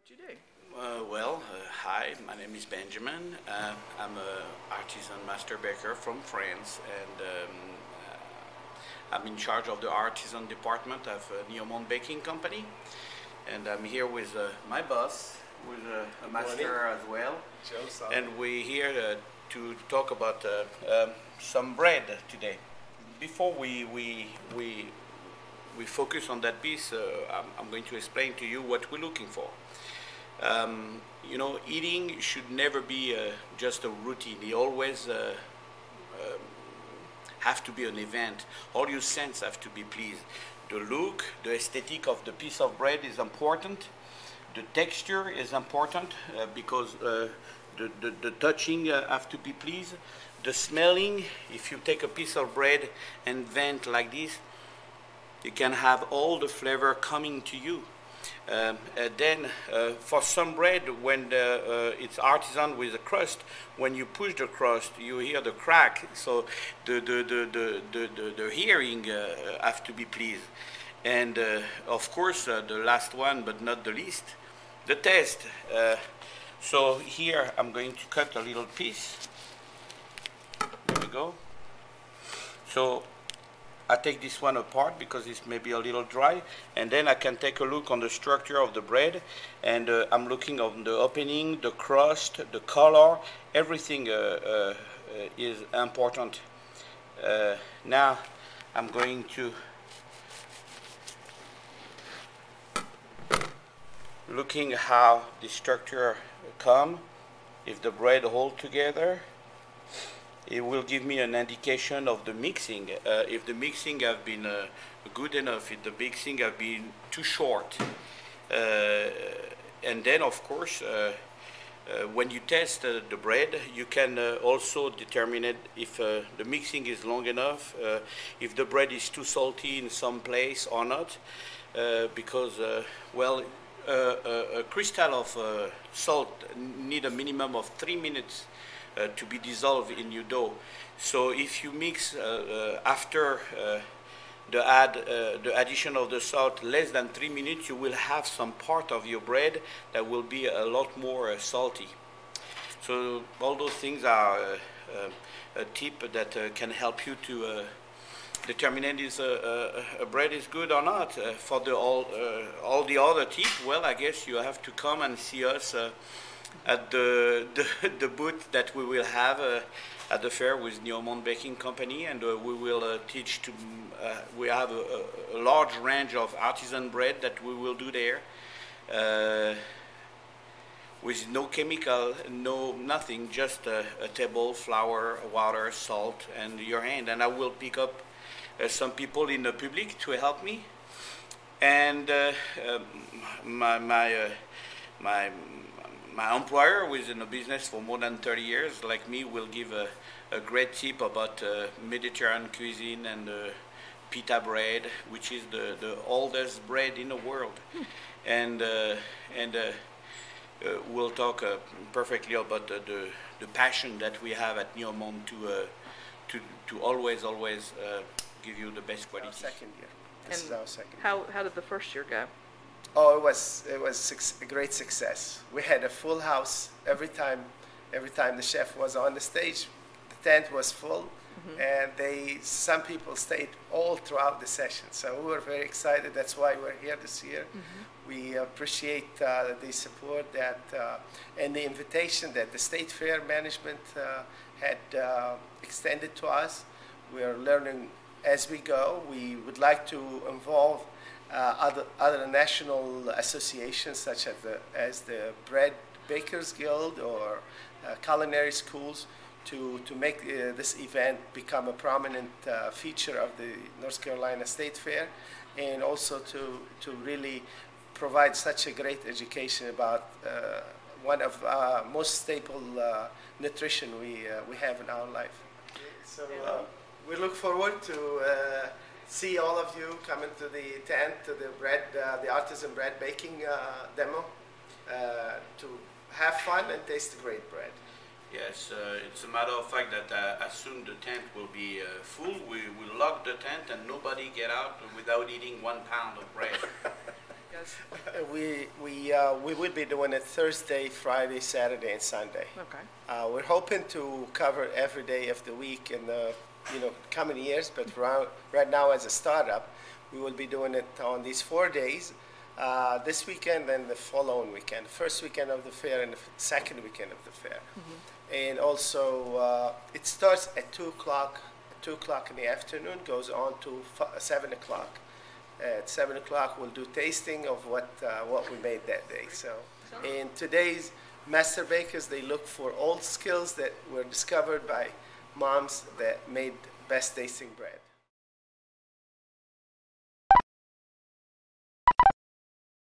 What you do? Hi, my name is Benjamin. I'm an artisan master baker from France, and I'm in charge of the artisan department of Neomont Baking Company. And I'm here with my boss, who is a master as well. Joe Solomon. And we're here to talk about some bread today. Before we focus on that piece, I'm going to explain to you what we're looking for. You know, eating should never be just a routine. It always have to be an event. All your senses have to be pleased. The look, the aesthetic of the piece of bread is important. The texture is important because the touching have to be pleased. The smelling, if you take a piece of bread and vent like this, you can have all the flavor coming to you. Then for some bread, when it's artisan with a crust, when you push the crust, you hear the crack. So the hearing have to be pleased. And of course, the last one, but not the least, the taste. So here I'm going to cut a little piece. There we go. So I take this one apart because it's maybe a little dry, and then I can take a look on the structure of the bread, and I'm looking on the opening, the crust, the color, everything is important. Now I'm going to looking how the structure come, if the bread hold together. It will give me an indication of the mixing. If the mixing have been good enough, if the mixing have been too short. And then, of course, when you test the bread, you can also determine it if the mixing is long enough, if the bread is too salty in some place or not, because, well, a crystal of salt need a minimum of 3 minutes to be dissolved in your dough. So if you mix after the addition of the salt less than 3 minutes, you will have some part of your bread that will be a lot more salty. So all those things are a tip that can help you to determine if a bread is good or not. For all the other tips, well, I guess you have to come and see us at the booth that we will have at the fair with Neomont Baking Company, and we will teach to, we have a large range of artisan bread that we will do there with no chemical, no nothing, just a table, flour, water, salt, and your hand. And I will pick up some people in the public to help me, and my employer, who is in the business for more than 30 years, like me, will give a great tip about Mediterranean cuisine and pita bread, which is the oldest bread in the world. And we'll talk perfectly about the passion that we have at Neomont to always give you the best quality. Our second year. This is our second year. How did the first year go? Oh, it was a great success. We had a full house every time the chef was on the stage. The tent was full, and some people stayed all throughout the session. So we were very excited. That's why we're here this year. We appreciate the support that and the invitation that the State Fair management had extended to us. We are learning as we go. We would like to involve other national associations such as the Bread Bakers Guild or culinary schools to make this event become a prominent feature of the North Carolina State Fair, and also to really provide such a great education about one of most staple nutrition we have in our life. So we look forward to see all of you come into the tent to the artisan bread baking demo to have fun and taste the great bread. Yes, it's a matter of fact that as soon the tent will be full, we will lock the tent and nobody get out without eating 1 pound of bread. Yes. We will be doing it Thursday, Friday, Saturday, and Sunday. Okay. We're hoping to cover every day of the week in the coming years, but right now as a startup, we will be doing it on these 4 days. This weekend and the following weekend, first weekend of the fair and the second weekend of the fair. And also, it starts at 2 o'clock. 2 o'clock in the afternoon, goes on to 7 o'clock. At 7 o'clock, we'll do tasting of what we made that day. So, in today's master bakers, they look for old skills that were discovered by moms that made best tasting bread.